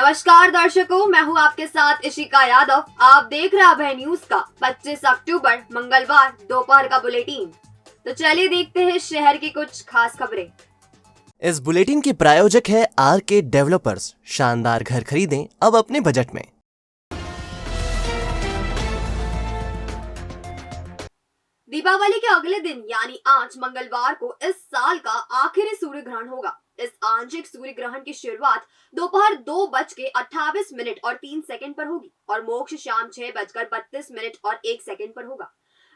नमस्कार दर्शकों, मैं हूं आपके साथ इशिका यादव। आप देख रहे हैं अभय न्यूज का 25 अक्टूबर मंगलवार दोपहर का बुलेटिन। तो चलिए देखते हैं शहर की कुछ खास खबरें। इस बुलेटिन के प्रायोजक है आरके डेवलपर्स। शानदार घर खरीदें अब अपने बजट में। दीपावली के अगले दिन यानी आज मंगलवार को इस साल का आखिरी सूर्य ग्रहण होगा। इस आंशिक सूर्य ग्रहण की शुरुआत दोपहर 2:28 और 3 सेकंड पर होगी और मोक्ष शाम 6:32 और 1 सेकंड पर होगा।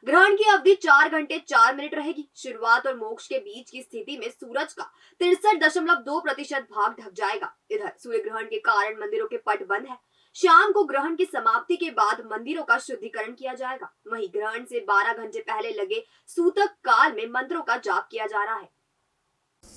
ग्रहण की अवधि 4 घंटे 4 मिनट रहेगी। शुरुआत और मोक्ष के बीच की स्थिति में सूरज का 63.2% भाग ढक जाएगा। इधर सूर्य ग्रहण के कारण मंदिरों के पट बंद है। शाम को ग्रहण की समाप्ति के बाद मंदिरों का शुद्धिकरण किया जाएगा। वहीं ग्रहण से 12 घंटे पहले लगे सूतक काल में मंत्रों का जाप किया जा रहा है।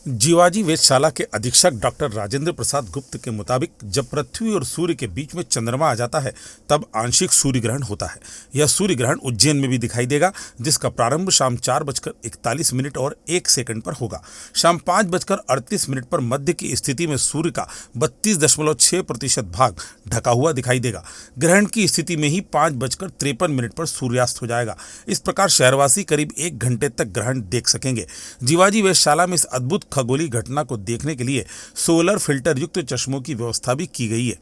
जीवाजी वेधशाला के अधीक्षक डॉक्टर राजेंद्र प्रसाद गुप्त के मुताबिक जब पृथ्वी और सूर्य के बीच में चंद्रमा आ जाता है तब आंशिक सूर्य ग्रहण होता है। यह सूर्य ग्रहण उज्जैन में भी दिखाई देगा, जिसका प्रारंभ शाम 4:41 और 1 सेकंड पर होगा। शाम 5:38 पर मध्य की स्थिति में सूर्य का 32.6% भाग ढका हुआ दिखाई देगा। ग्रहण की स्थिति में ही 5:53 पर सूर्यास्त हो जाएगा। इस प्रकार शहरवासी करीब 1 घंटे तक ग्रहण देख सकेंगे। जीवाजी वेधशाला में इस अद्भुत खगोलीय घटना को देखने के लिए सोलर फिल्टर युक्त चश्मों की व्यवस्था भी की गई है।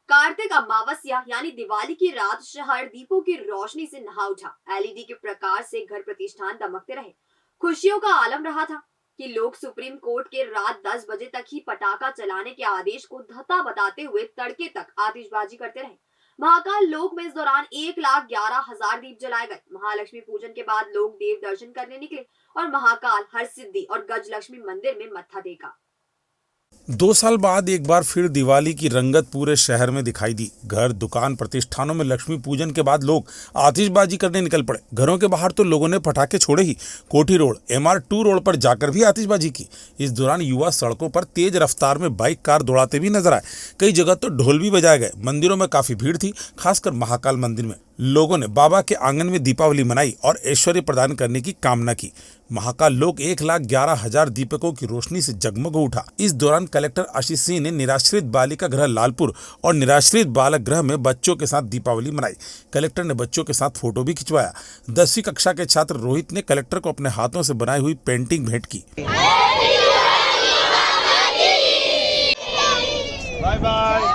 कार्तिक अमावस्या यानी दिवाली की रात शहर दीपों की रोशनी से नहा उठा। एलईडी के प्रकाश से घर प्रतिष्ठान दमकते रहे। खुशियों का आलम रहा था कि लोग सुप्रीम कोर्ट के रात 10 बजे तक ही पटाखा चलाने के आदेश को धत्ता बताते हुए तड़के तक आतिशबाजी करते रहे। महाकाल लोक में इस दौरान 1,11,000 दीप जलाए गए। महालक्ष्मी पूजन के बाद लोग देव दर्शन करने निकले और महाकाल, हरसिद्धि और गजलक्ष्मी मंदिर में मत्था टेका। 2 साल बाद एक बार फिर दिवाली की रंगत पूरे शहर में दिखाई दी। घर, दुकान, प्रतिष्ठानों में लक्ष्मी पूजन के बाद लोग आतिशबाजी करने निकल पड़े। घरों के बाहर तो लोगों ने पटाखे छोड़े ही, कोठी रोड, MR2 रोड पर जाकर भी आतिशबाजी की। इस दौरान युवा सड़कों पर तेज रफ्तार में बाइक, कार दौड़ाते भी नजर आए। कई जगह तो ढोल भी बजाए गए। मंदिरों में काफी भीड़ थी। खासकर महाकाल मंदिर में लोगों ने बाबा के आंगन में दीपावली मनाई और ऐश्वर्य प्रदान करने की कामना की। महाकाल लोक 1,11,000 दीपकों की रोशनी से जगमग उठा। इस दौरान कलेक्टर आशीष सिंह ने निराश्रित बालिका गृह लालपुर और निराश्रित बालक गृह में बच्चों के साथ दीपावली मनाई। कलेक्टर ने बच्चों के साथ फोटो भी खिंचवाया। 10वीं कक्षा के छात्र रोहित ने कलेक्टर को अपने हाथों से बनाई हुई पेंटिंग भेंट की। Bye bye.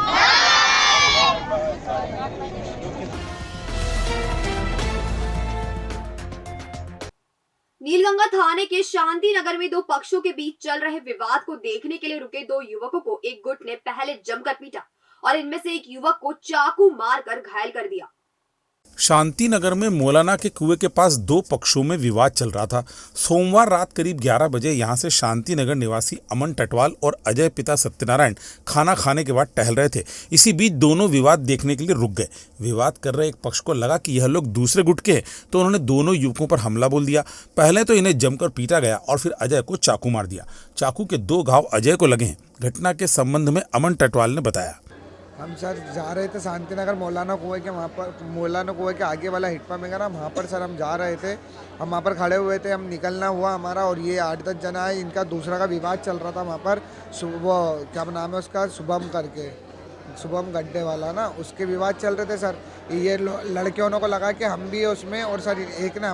नीलगंगा थाने के शांति नगर में 2 पक्षों के बीच चल रहे विवाद को देखने के लिए रुके 2 युवकों को एक गुट ने पहले जमकर पीटा और इनमें से एक युवक को चाकू मारकर घायल कर दिया। शांति नगर में मौलाना के कुएं के पास 2 पक्षों में विवाद चल रहा था। सोमवार रात करीब 11 बजे यहां से शांति नगर निवासी अमन टटवाल और अजय पिता सत्यनारायण खाना खाने के बाद टहल रहे थे। इसी बीच दोनों विवाद देखने के लिए रुक गए। विवाद कर रहे एक पक्ष को लगा कि यह लोग दूसरे गुट के हैं, तो उन्होंने दोनों युवकों पर हमला बोल दिया। पहले तो इन्हें जमकर पीटा गया और फिर अजय को चाकू मार दिया। चाकू के 2 घाव अजय को लगे हैं। घटना के संबंध में अमन टटवाल ने बताया, हम सर जा रहे थे शांति नगर मौलाना कुएं के, वहाँ पर मौलाना कुएं के आगे वाला हिटपा में ना, वहाँ पर सर हम जा रहे थे। हम वहाँ पर खड़े हुए थे, हम निकलना हुआ हमारा और ये 8-10 जना है, इनका दूसरा का विवाद चल रहा था वहाँ पर। वो क्या नाम है उसका, शुभम करके, शुभम गड्ढे वाला ना, उसके विवाद चल रहे थे सर। ये लड़कियों को लगा कि हम भी है उसमें, और सर एक ने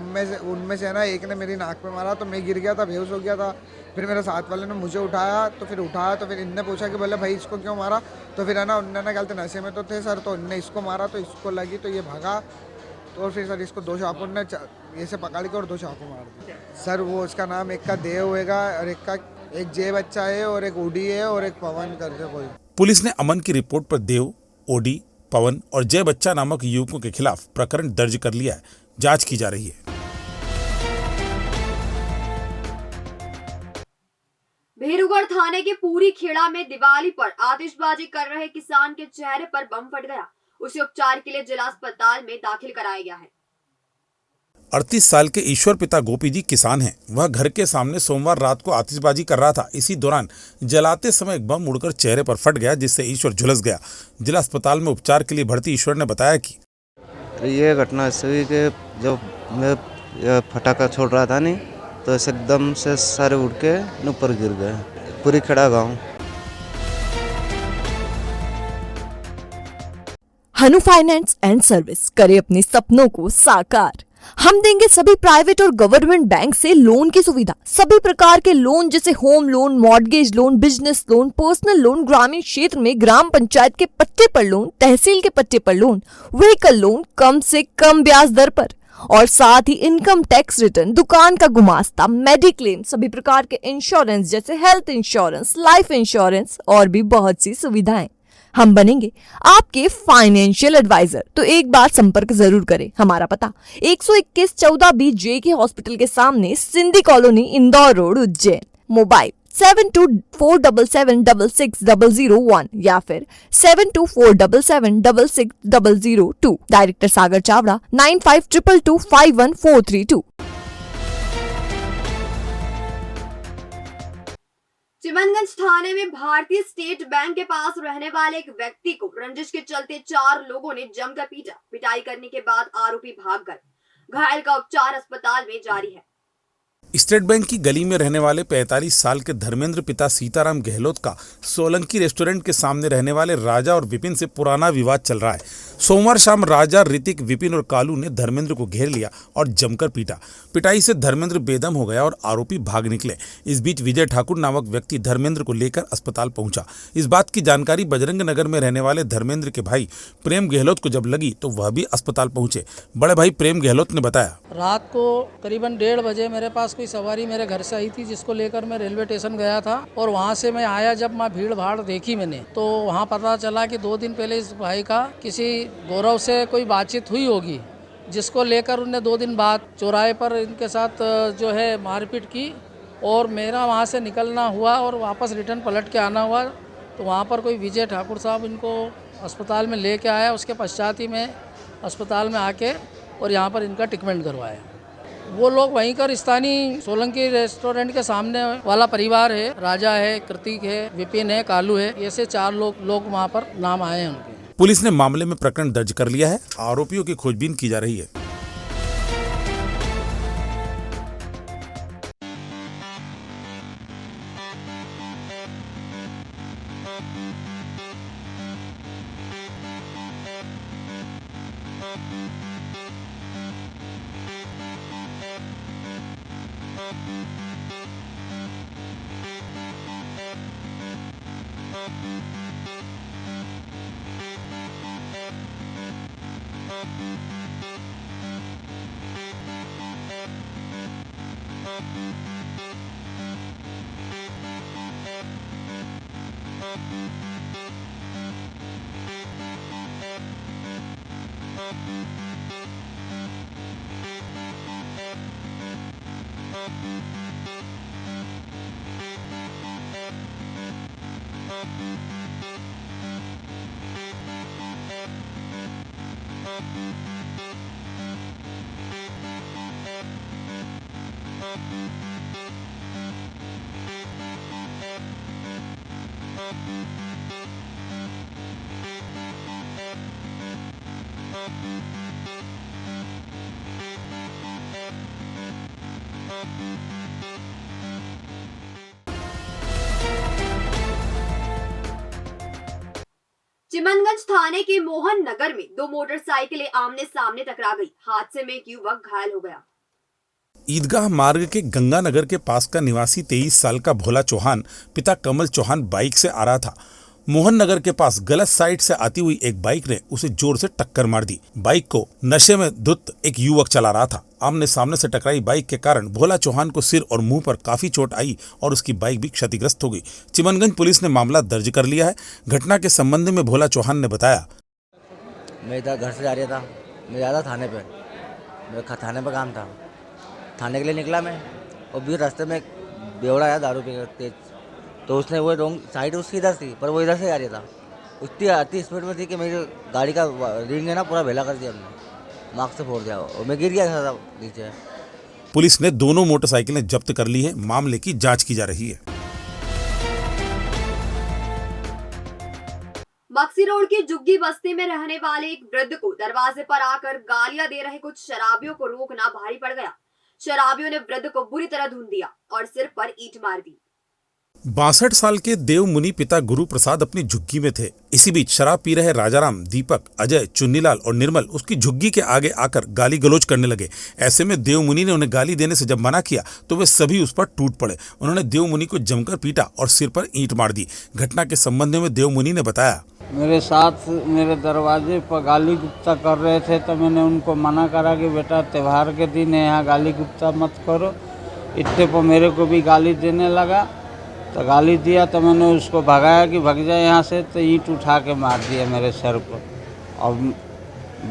उनमें से ना एक ने मेरी नाक पे मारा तो मैं गिर गया था, बेहोश हो गया था। फिर मेरे साथ वाले ने मुझे उठाया, तो फिर इनने पूछा कि बोले भाई इसको क्यों मारा, तो फिर है ना उनने ना कहते नशे में तो थे सर, तो इनने इसको मारा तो इसको लगी तो ये भागा, तो फिर सर इसको 2 चाकू ने ऐसे पकड़ के और 2 चाकू मार दिए सर। वो उसका नाम एक का देव होएगा और एक जय बच्चा है और एक ओडी है और एक पवन करके कोई। पुलिस ने अमन की रिपोर्ट पर देव, ओडी, पवन और जय बच्चा नामक युवकों के खिलाफ प्रकरण दर्ज कर लिया है। जांच की जा रही है। भेरूगढ़ थाने के पूरी खेड़ा में दिवाली पर आतिशबाजी कर रहे किसान के चेहरे पर बम फट गया। उसे उपचार के लिए जिला अस्पताल में दाखिल कराया गया है। 38 साल के ईश्वर पिता गोपी जी किसान हैं। वह घर के सामने सोमवार रात को आतिशबाजी कर रहा था। इसी दौरान जलाते समय एक बम उड़कर चेहरे पर फट गया, जिससे ईश्वर झुलस गया। जिला अस्पताल में उपचार के लिए भर्ती ईश्वर ने बताया कि ये घटना ऐसे हुई कि जब मैं फटाका छोड़ रहा था नहीं, तो ऐसे एकदम से सारे उड़ के ऊपर गिर गए। पूरी खड़ा गाँव। हनु फाइनेंस एंड सर्विस करे अपने सपनों को साकार। हम देंगे सभी प्राइवेट और गवर्नमेंट बैंक से लोन की सुविधा। सभी प्रकार के लोन जैसे home loan, mortgage loan, business loan, personal loan, ग्रामीण क्षेत्र में ग्राम पंचायत के पट्टे पर लोन, तहसील के पट्टे पर लोन, व्हीकल लोन कम से कम ब्याज दर पर, और साथ ही इनकम टैक्स रिटर्न, दुकान का गुमास्ता, मेडिक्लेम, सभी प्रकार के इंश्योरेंस जैसे हेल्थ इंश्योरेंस, लाइफ इंश्योरेंस और भी बहुत सी सुविधाएं। हम बनेंगे आपके फाइनेंशियल एडवाइजर। तो एक बार संपर्क जरूर करें। हमारा पता 121-14B JK हॉस्पिटल के सामने, Sindhi colony, Indore road, Ujjain. Mobile 7247766001 या फिर 7247766002। डायरेक्टर सागर चावड़ा 9522251432। चिमनगंज थाने में भारतीय स्टेट बैंक के पास रहने वाले एक व्यक्ति को रंजिश के चलते 4 लोगों ने जमकर पीटा। पिटाई करने के बाद आरोपी भाग गए। घायल का उपचार अस्पताल में जारी है। स्टेट बैंक की गली में रहने वाले 45 साल के धर्मेंद्र पिता सीताराम गहलोत का सोलंकी रेस्टोरेंट के सामने रहने वाले राजा और विपिन से पुराना विवाद चल रहा है। सोमवार शाम राजा, ऋतिक, विपिन और कालू ने धर्मेंद्र को घेर लिया और जमकर पीटा। पिटाई से धर्मेंद्र बेदम हो गया और आरोपी भाग निकले। इस बीच विजय ठाकुर नामक व्यक्ति धर्मेंद्र को लेकर अस्पताल पहुंचा। इस बात की जानकारी बजरंग नगर में रहने वाले धर्मेंद्र के भाई प्रेम गहलोत को जब लगी तो वह भी अस्पताल पहुंचे। बड़े भाई प्रेम गहलोत ने बताया, रात को करीबन 1:30 बजे मेरे पास कोई सवारी मेरे घर से आई थी, जिसको लेकर मैं रेलवे स्टेशन गया था और वहाँ से मैं आया। जब मैं भीड़ भाड़ देखी मैंने, तो वहाँ पता चला कि 2 दिन पहले इस भाई का किसी गौरव से कोई बातचीत हुई होगी, जिसको लेकर उनने 2 दिन बाद चौराहे पर इनके साथ जो है मारपीट की और मेरा वहाँ से निकलना हुआ और वापस रिटर्न पलट के आना हुआ। तो वहाँ पर कोई विजय ठाकुर साहब इनको अस्पताल में लेके आया। उसके पश्चात ही मैं अस्पताल में आके और यहाँ पर इनका ट्रीटमेंट करवाया। वो लोग वहीं कर स्थानीय सोलंकी रेस्टोरेंट के सामने वाला परिवार है, राजा है, कृतिक है, विपिन है, कालू है, ऐसे 4 लोग वहाँ पर नाम आए हैं उनके। पुलिस ने मामले में प्रकरण दर्ज कर लिया है। आरोपियों की खोजबीन की जा रही है। चिमनगंज थाने के मोहन नगर में 2 मोटरसाइकिलें आमने सामने टकरा गई। हादसे में एक युवक घायल हो गया। ईदगाह मार्ग के गंगानगर के पास का निवासी 23 साल का भोला चौहान पिता कमल चौहान बाइक से आ रहा था। मोहन नगर के पास गलत साइड से आती हुई एक बाइक ने उसे जोर से टक्कर मार दी। बाइक को नशे में धुत एक युवक चला रहा था। आमने सामने से टकराई बाइक के कारण भोला चौहान को सिर और मुंह पर काफी चोट आई और उसकी बाइक भी क्षतिग्रस्त हो गई। चिमनगंज पुलिस ने मामला दर्ज कर लिया है। घटना के संबंध में भोला चौहान ने बताया, मैं इधर घर से जा रहा था, मैं जा रहा थाने पे, मेरे थाने पर काम था। थाने के लिए निकला मैं और बीच रास्ते में एक बेवड़ा आया दारू पी तेज, तो उसने वो रॉन्ग साइड उसकी इधर थी, पर वो इधर से आ रहा था। उतनी आती स्पीड में थी कि मेरी गाड़ी का रिंग है ना पूरा भेला कर दिया हमने, मार्क्स से फोड़ दिया और मैं गिर गया था नीचे। पुलिस ने दोनों मोटरसाइकिलें जब्त कर ली है। मामले की जांच की जा रही है। बक्सी रोड की जुग्गी बस्ती में रहने वाले एक वृद्ध को दरवाजे पर आकर गालियां दे रहे कुछ शराबियों को रोकना भारी पड़ गया। शराबियों ने वृद्ध को बुरी तरह धून दिया और सिर पर ईंट मार दी। 62 साल के देव मुनि पिता गुरु प्रसाद अपनी झुग्गी में थे। इसी बीच शराब पी रहे राजाराम, दीपक, अजय, चुन्नीलाल और निर्मल उसकी झुग्गी के आगे आकर गाली गलौज करने लगे। ऐसे में देव मुनि ने उन्हें गाली देने से जब मना किया तो वे सभी उस पर टूट पड़े। उन्होंने देव मुनि को जमकर पीटा और सिर पर ईंट मार दी। घटना के संबंध में देव मुनि ने बताया, मेरे साथ मेरे दरवाजे पर गाली गुप्ता कर रहे थे तो मैंने उनको मना करा कि बेटा त्यौहार के दिन है, यहाँ गाली गुप्ता मत करो। इतने पर मेरे को भी गाली देने लगा, तो गाली दिया तो मैंने उसको भगाया कि भग जाए यहाँ से, तो ईंट उठा के मार दिया मेरे सर पर और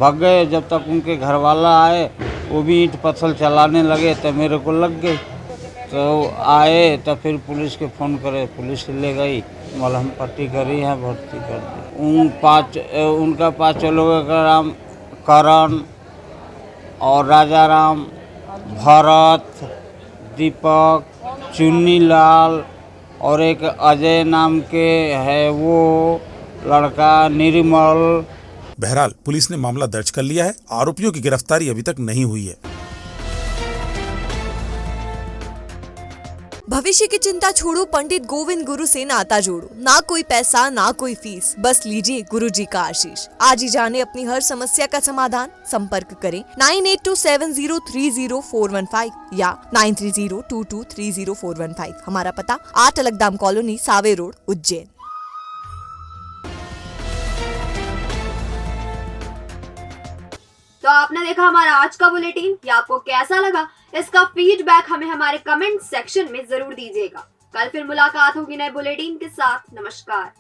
भग गए। जब तक उनके घर वाला आए वो भी ईंट पत्थर चलाने लगे तो मेरे को लग गई। तो आए तो फिर पुलिस के फ़ोन करे, पुलिस ले गई, मलहम पट्टी करी है, भर्ती कर दी। उनका 5 लोगों का नाम करण और राजाराम, भरत, दीपक, चुन्नीलाल और एक अजय नाम के है वो लड़का, निर्मल। बहरहाल पुलिस ने मामला दर्ज कर लिया है। आरोपियों की गिरफ्तारी अभी तक नहीं हुई है। भविष्य की चिंता छोड़ो, पंडित गोविंद गुरु से नाता जोड़ो। ना कोई पैसा ना कोई फीस, बस लीजिए गुरु जी का आशीष। आज ही जाने अपनी हर समस्या का समाधान। संपर्क करें 9827030415 या 9302230415। हमारा पता 8 अलगदाम कॉलोनी, सावे रोड, उज्जैन। तो आपने देखा हमारा आज का बुलेटिन। ये आपको कैसा लगा, इसका फीडबैक हमें हमारे कमेंट सेक्शन में जरूर दीजिएगा। कल फिर मुलाकात होगी नए बुलेटिन के साथ। नमस्कार।